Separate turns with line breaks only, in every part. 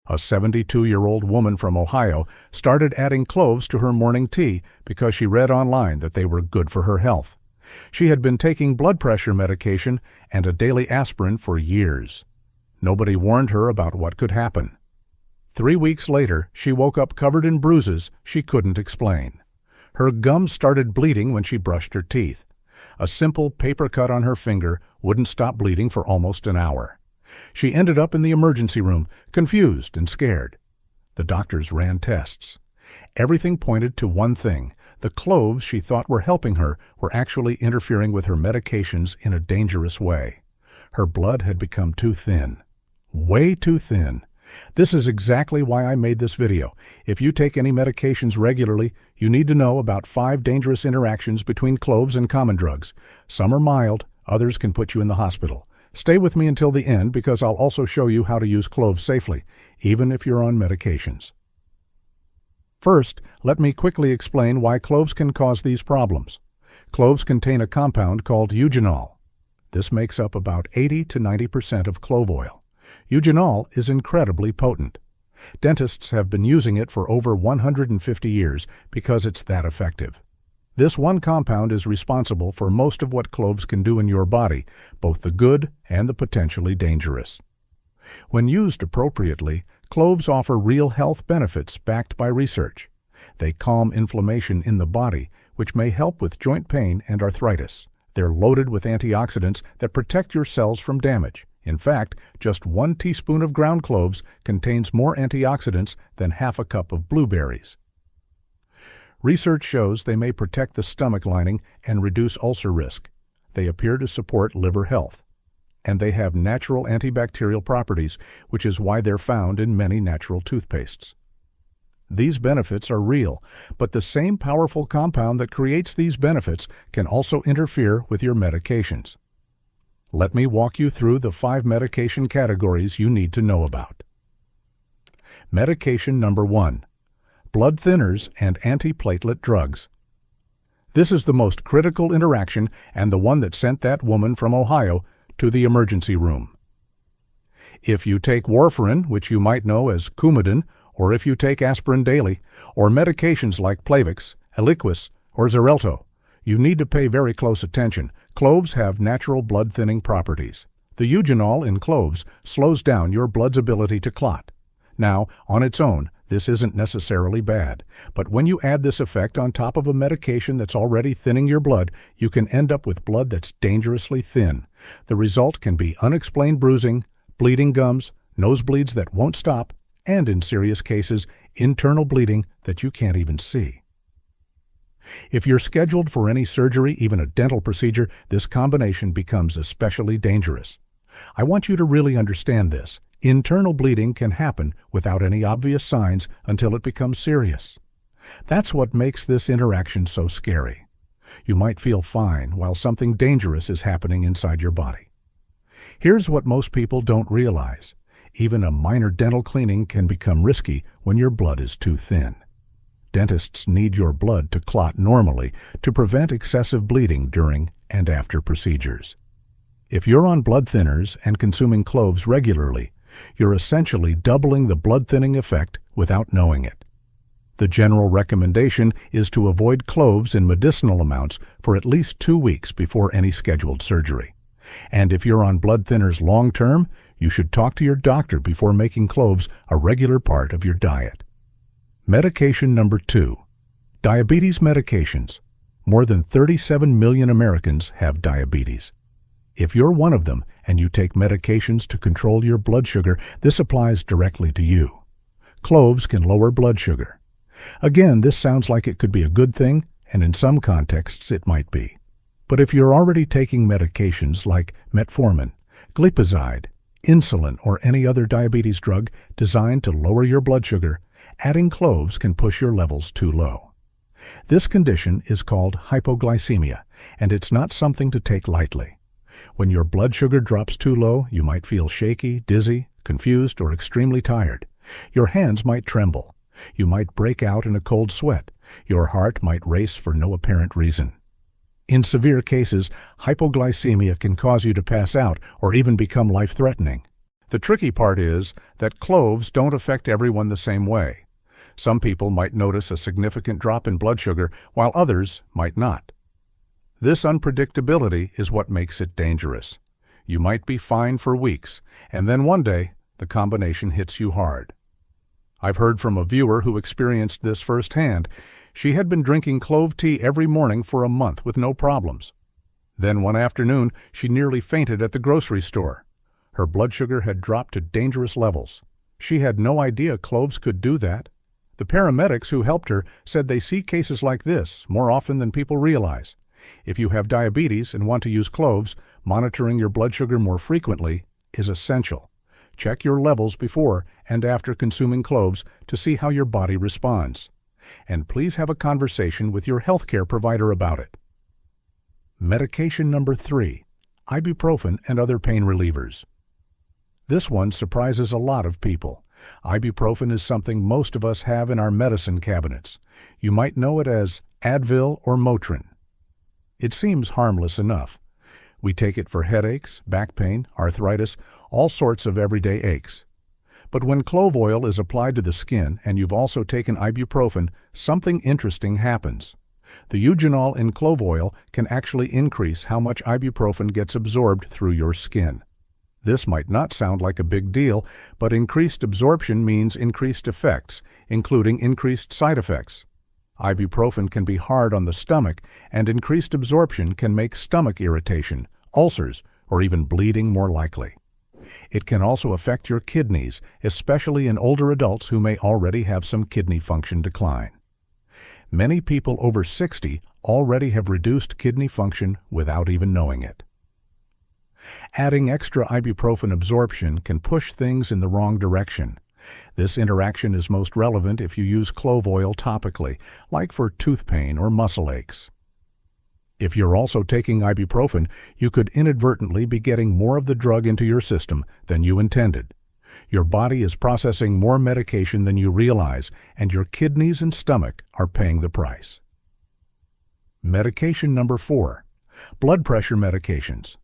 A 72-year-old woman from Ohio started adding cloves to her morning tea because she read online that they were good for her health. She had been taking blood pressure medication and a daily aspirin for years. Nobody warned her about what could happen. 3 weeks later, she woke up covered in bruises she couldn't explain. Her gums started bleeding when she brushed her teeth. A simple paper cut on her finger wouldn't stop bleeding for almost an hour. She ended up in the emergency room, confused and scared. The doctors ran tests. Everything pointed to one thing. The cloves she thought were helping her were actually interfering with her medications in a dangerous way. Her blood had become too thin. Way too thin. This is exactly why I made this video. If you take any medications regularly, you need to know about 5 dangerous interactions between cloves and common drugs. Some are mild, others can put you in the hospital. Stay with me until the end because I'll also show you how to use cloves safely, even if you're on medications. First, let me quickly explain why cloves can cause these problems. Cloves contain a compound called eugenol. This makes up about 80 to 90% of clove oil. Eugenol is incredibly potent. Dentists have been using it for over 150 years because it's that effective. This one compound is responsible for most of what cloves can do in your body, both the good and the potentially dangerous. When used appropriately, cloves offer real health benefits backed by research. They calm inflammation in the body, which may help with joint pain and arthritis. They're loaded with antioxidants that protect your cells from damage. In fact, just 1 teaspoon of ground cloves contains more antioxidants than half a cup of blueberries. Research shows they may protect the stomach lining and reduce ulcer risk. They appear to support liver health. And they have natural antibacterial properties, which is why they're found in many natural toothpastes. These benefits are real, but the same powerful compound that creates these benefits can also interfere with your medications. Let me walk you through the 5 medication categories you need to know about. Medication number 1. Blood thinners and antiplatelet drugs. This is the most critical interaction and the one that sent that woman from Ohio to the emergency room. If you take warfarin, which you might know as Coumadin, or if you take aspirin daily, or medications like Plavix, Eliquis, or Xarelto, you need to pay very close attention. Cloves have natural blood-thinning properties. The eugenol in cloves slows down your blood's ability to clot. Now, on its own, this isn't necessarily bad, but when you add this effect on top of a medication that's already thinning your blood, you can end up with blood that's dangerously thin. The result can be unexplained bruising, bleeding gums, nosebleeds that won't stop, and in serious cases, internal bleeding that you can't even see. If you're scheduled for any surgery, even a dental procedure, this combination becomes especially dangerous. I want you to really understand this. Internal bleeding can happen without any obvious signs until it becomes serious. That's what makes this interaction so scary. You might feel fine while something dangerous is happening inside your body. Here's what most people don't realize. Even a minor dental cleaning can become risky when your blood is too thin. Dentists need your blood to clot normally to prevent excessive bleeding during and after procedures. If you're on blood thinners and consuming cloves regularly, you're essentially doubling the blood-thinning effect without knowing it. The general recommendation is to avoid cloves in medicinal amounts for at least 2 weeks before any scheduled surgery. And if you're on blood thinners long-term, you should talk to your doctor before making cloves a regular part of your diet. Medication number 2. Diabetes medications. More than 37 million Americans have diabetes. If you're one of them and you take medications to control your blood sugar, this applies directly to you. Cloves can lower blood sugar. Again, this sounds like it could be a good thing, and in some contexts it might be. But if you're already taking medications like metformin, glipizide, insulin, or any other diabetes drug designed to lower your blood sugar, adding cloves can push your levels too low. This condition is called hypoglycemia, and it's not something to take lightly. When your blood sugar drops too low, you might feel shaky, dizzy, confused, or extremely tired. Your hands might tremble. You might break out in a cold sweat. Your heart might race for no apparent reason. In severe cases, hypoglycemia can cause you to pass out or even become life-threatening. The tricky part is that cloves don't affect everyone the same way. Some people might notice a significant drop in blood sugar, while others might not. This unpredictability is what makes it dangerous. You might be fine for weeks, and then one day, the combination hits you hard. I've heard from a viewer who experienced this firsthand. She had been drinking clove tea every morning for a month with no problems. Then one afternoon, she nearly fainted at the grocery store. Her blood sugar had dropped to dangerous levels. She had no idea cloves could do that. The paramedics who helped her said they see cases like this more often than people realize. If you have diabetes and want to use cloves, monitoring your blood sugar more frequently is essential. Check your levels before and after consuming cloves to see how your body responds. And please have a conversation with your healthcare provider about it. Medication number 3, ibuprofen and other pain relievers. This one surprises a lot of people. Ibuprofen is something most of us have in our medicine cabinets. You might know it as Advil or Motrin. It seems harmless enough. We take it for headaches, back pain, arthritis, all sorts of everyday aches. But when clove oil is applied to the skin and you've also taken ibuprofen, something interesting happens. The eugenol in clove oil can actually increase how much ibuprofen gets absorbed through your skin. This might not sound like a big deal, but increased absorption means increased effects, including increased side effects. Ibuprofen can be hard on the stomach, and increased absorption can make stomach irritation, ulcers, or even bleeding more likely. It can also affect your kidneys, especially in older adults who may already have some kidney function decline. Many people over 60 already have reduced kidney function without even knowing it. Adding extra ibuprofen absorption can push things in the wrong direction. This interaction is most relevant if you use clove oil topically, like for tooth pain or muscle aches. If you're also taking ibuprofen, you could inadvertently be getting more of the drug into your system than you intended. Your body is processing more medication than you realize, and your kidneys and stomach are paying the price. Medication number 4, blood pressure medications.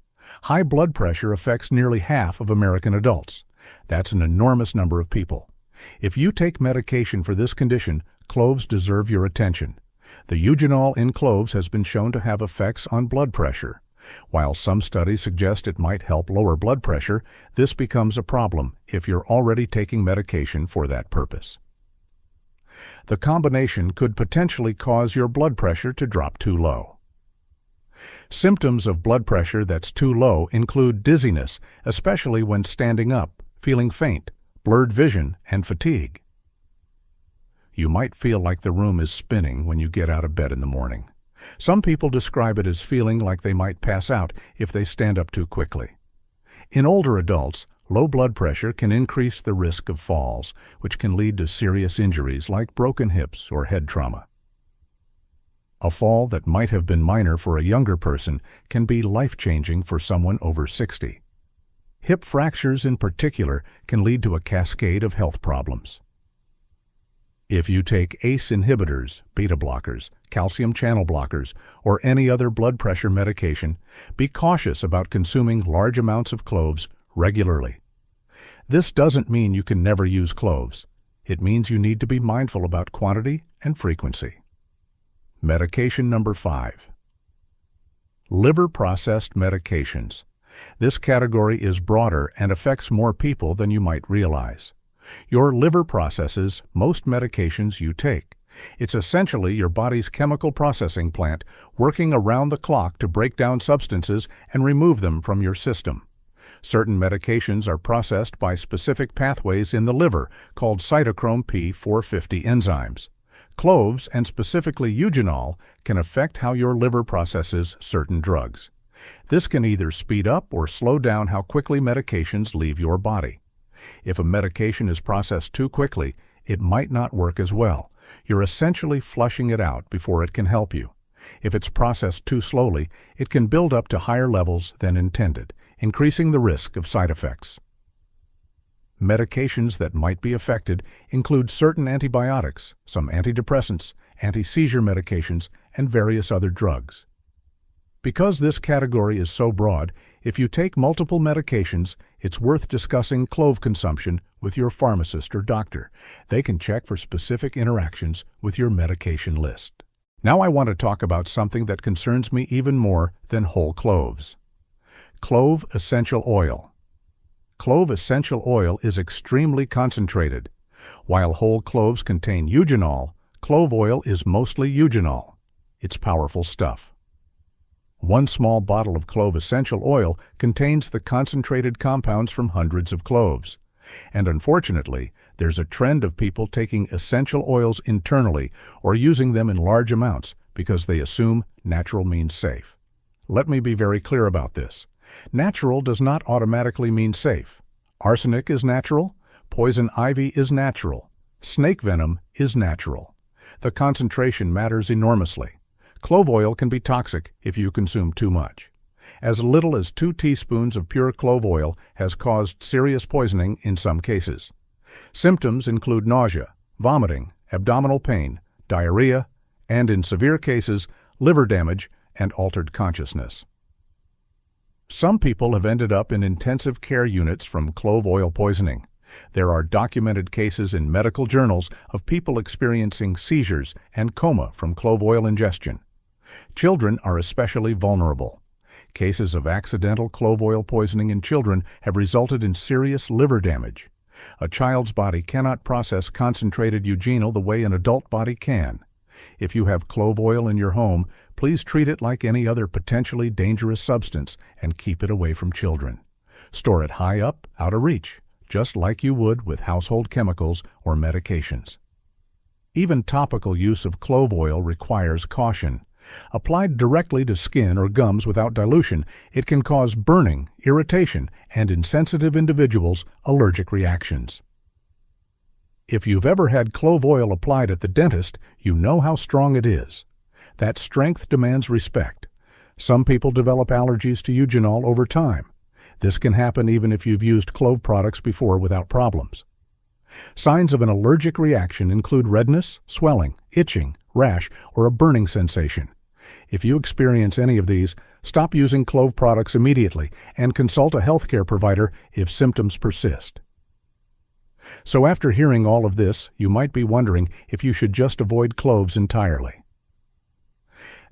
High blood pressure affects nearly half of American adults. That's an enormous number of people. If you take medication for this condition, cloves deserve your attention. The eugenol in cloves has been shown to have effects on blood pressure. While some studies suggest it might help lower blood pressure, this becomes a problem if you're already taking medication for that purpose. The combination could potentially cause your blood pressure to drop too low. Symptoms of blood pressure that's too low include dizziness, especially when standing up, feeling faint, blurred vision, and fatigue. You might feel like the room is spinning when you get out of bed in the morning. Some people describe it as feeling like they might pass out if they stand up too quickly. In older adults, low blood pressure can increase the risk of falls, which can lead to serious injuries like broken hips or head trauma. A fall that might have been minor for a younger person can be life-changing for someone over 60. Hip fractures in particular can lead to a cascade of health problems. If you take ACE inhibitors, beta blockers, calcium channel blockers, or any other blood pressure medication, be cautious about consuming large amounts of cloves regularly. This doesn't mean you can never use cloves. It means you need to be mindful about quantity and frequency. Medication number 5. Liver-processed medications. This category is broader and affects more people than you might realize. Your liver processes most medications you take. It's essentially your body's chemical processing plant working around the clock to break down substances and remove them from your system. Certain medications are processed by specific pathways in the liver called cytochrome P450 enzymes. Cloves, and specifically eugenol, can affect how your liver processes certain drugs. This can either speed up or slow down how quickly medications leave your body. If a medication is processed too quickly, it might not work as well. You're essentially flushing it out before it can help you. If it's processed too slowly, it can build up to higher levels than intended, increasing the risk of side effects. Medications that might be affected include certain antibiotics, some antidepressants, anti-seizure medications, and various other drugs. Because this category is so broad, If you take multiple medications, it's worth discussing clove consumption with your pharmacist or doctor. They can check for specific interactions with your medication list. Now I want to talk about something that concerns me even more than whole cloves. Clove essential oil. Clove essential oil is extremely concentrated. While whole cloves contain eugenol, clove oil is mostly eugenol. It's powerful stuff. One small bottle of clove essential oil contains the concentrated compounds from hundreds of cloves. And unfortunately, there's a trend of people taking essential oils internally or using them in large amounts because they assume natural means safe. Let me be very clear about this. Natural does not automatically mean safe. Arsenic is natural. Poison ivy is natural. Snake venom is natural. The concentration matters enormously. Clove oil can be toxic if you consume too much. As little as 2 teaspoons of pure clove oil has caused serious poisoning in some cases. Symptoms include nausea, vomiting, abdominal pain, diarrhea, and in severe cases, liver damage and altered consciousness. Some people have ended up in intensive care units from clove oil poisoning. There are documented cases in medical journals of people experiencing seizures and coma from clove oil ingestion. Children are especially vulnerable. Cases of accidental clove oil poisoning in children have resulted in serious liver damage. A child's body cannot process concentrated eugenol the way an adult body can. If you have clove oil in your home, please treat it like any other potentially dangerous substance and keep it away from children. Store it high up, out of reach, just like you would with household chemicals or medications. Even topical use of clove oil requires caution. Applied directly to skin or gums without dilution, it can cause burning, irritation, and in sensitive individuals, allergic reactions. If you've ever had clove oil applied at the dentist, you know how strong it is. That strength demands respect. Some people develop allergies to eugenol over time. This can happen even if you've used clove products before without problems. Signs of an allergic reaction include redness, swelling, itching, rash, or a burning sensation. If you experience any of these, stop using clove products immediately and consult a healthcare provider if symptoms persist. So after hearing all of this, you might be wondering if you should just avoid cloves entirely.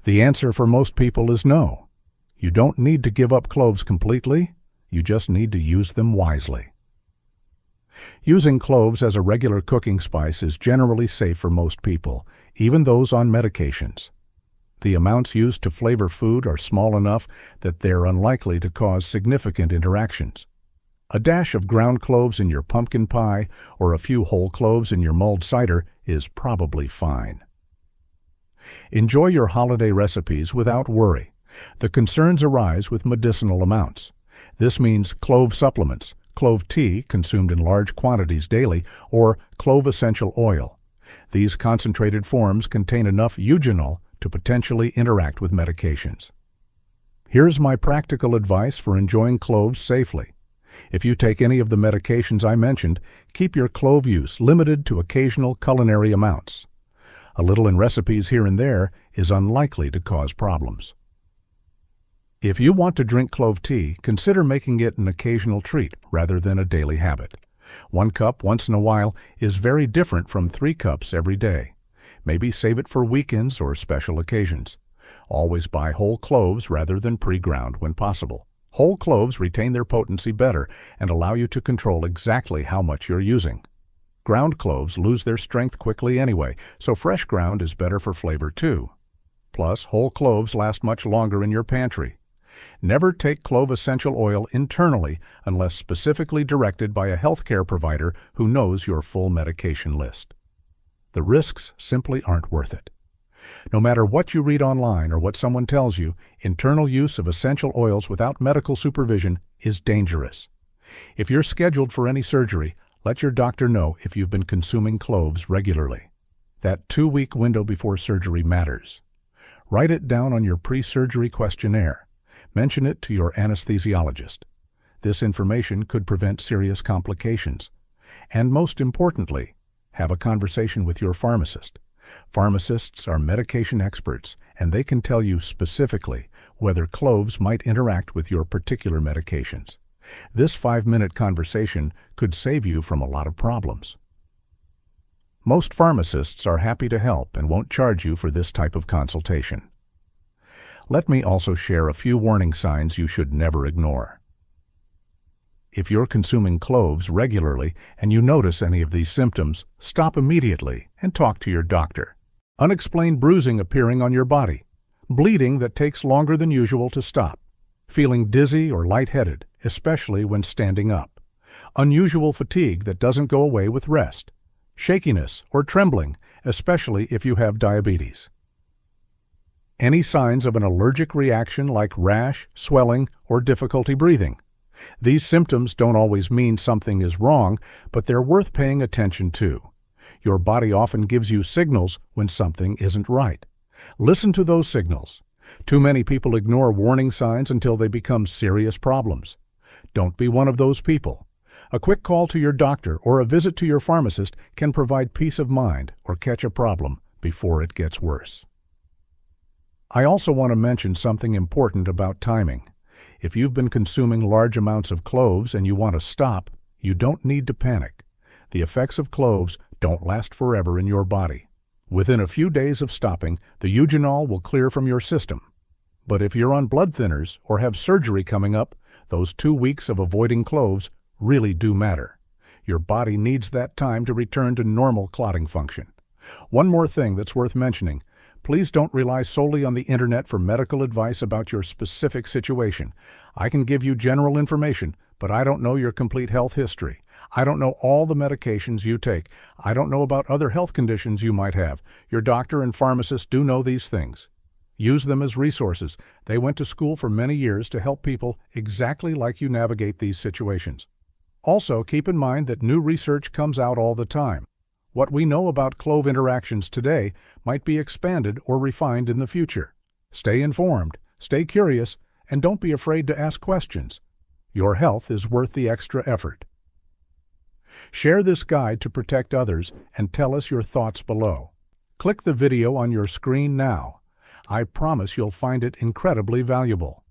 The answer for most people is no. You don't need to give up cloves completely. You just need to use them wisely. Using cloves as a regular cooking spice is generally safe for most people, even those on medications. The amounts used to flavor food are small enough that they're unlikely to cause significant interactions. A dash of ground cloves in your pumpkin pie or a few whole cloves in your mulled cider is probably fine. Enjoy your holiday recipes without worry. The concerns arise with medicinal amounts. This means clove supplements, clove tea consumed in large quantities daily, or clove essential oil. These concentrated forms contain enough eugenol to potentially interact with medications. Here's my practical advice for enjoying cloves safely. If you take any of the medications I mentioned, keep your clove use limited to occasional culinary amounts. A little in recipes here and there is unlikely to cause problems. If you want to drink clove tea, consider making it an occasional treat rather than a daily habit. 1 cup once in a while is very different from 3 cups every day. Maybe save it for weekends or special occasions. Always buy whole cloves rather than pre-ground when possible. Whole cloves retain their potency better and allow you to control exactly how much you're using. Ground cloves lose their strength quickly anyway, so fresh ground is better for flavor too. Plus, whole cloves last much longer in your pantry. Never take clove essential oil internally unless specifically directed by a healthcare provider who knows your full medication list. The risks simply aren't worth it. No matter what you read online or what someone tells you, internal use of essential oils without medical supervision is dangerous. If you're scheduled for any surgery, let your doctor know if you've been consuming cloves regularly. That 2-week window before surgery matters. Write it down on your pre-surgery questionnaire. Mention it to your anesthesiologist. This information could prevent serious complications. And most importantly, have a conversation with your pharmacist. Pharmacists are medication experts, and they can tell you specifically whether cloves might interact with your particular medications. This 5-minute conversation could save you from a lot of problems. Most pharmacists are happy to help and won't charge you for this type of consultation. Let me also share a few warning signs you should never ignore. If you're consuming cloves regularly and you notice any of these symptoms, stop immediately and talk to your doctor. Unexplained bruising appearing on your body, bleeding that takes longer than usual to stop, feeling dizzy or lightheaded, especially when standing up, unusual fatigue that doesn't go away with rest, shakiness or trembling, especially if you have diabetes. Any signs of an allergic reaction like rash, swelling, or difficulty breathing. These symptoms don't always mean something is wrong, but they're worth paying attention to. Your body often gives you signals when something isn't right. Listen to those signals. Too many people ignore warning signs until they become serious problems. Don't be one of those people. A quick call to your doctor or a visit to your pharmacist can provide peace of mind or catch a problem before it gets worse. I also want to mention something important about timing. If you've been consuming large amounts of cloves and you want to stop, you don't need to panic. The effects of cloves don't last forever in your body. Within a few days of stopping, the eugenol will clear from your system. But if you're on blood thinners or have surgery coming up, those 2 weeks of avoiding cloves really do matter. Your body needs that time to return to normal clotting function. One more thing that's worth mentioning. Please don't rely solely on the internet for medical advice about your specific situation. I can give you general information, but I don't know your complete health history. I don't know all the medications you take. I don't know about other health conditions you might have. Your doctor and pharmacist do know these things. Use them as resources. They went to school for many years to help people exactly like you navigate these situations. Also, keep in mind that new research comes out all the time. What we know about clove interactions today might be expanded or refined in the future. Stay informed, stay curious, and don't be afraid to ask questions. Your health is worth the extra effort. Share this guide to protect others and tell us your thoughts below. Click the video on your screen now. I promise you'll find it incredibly valuable.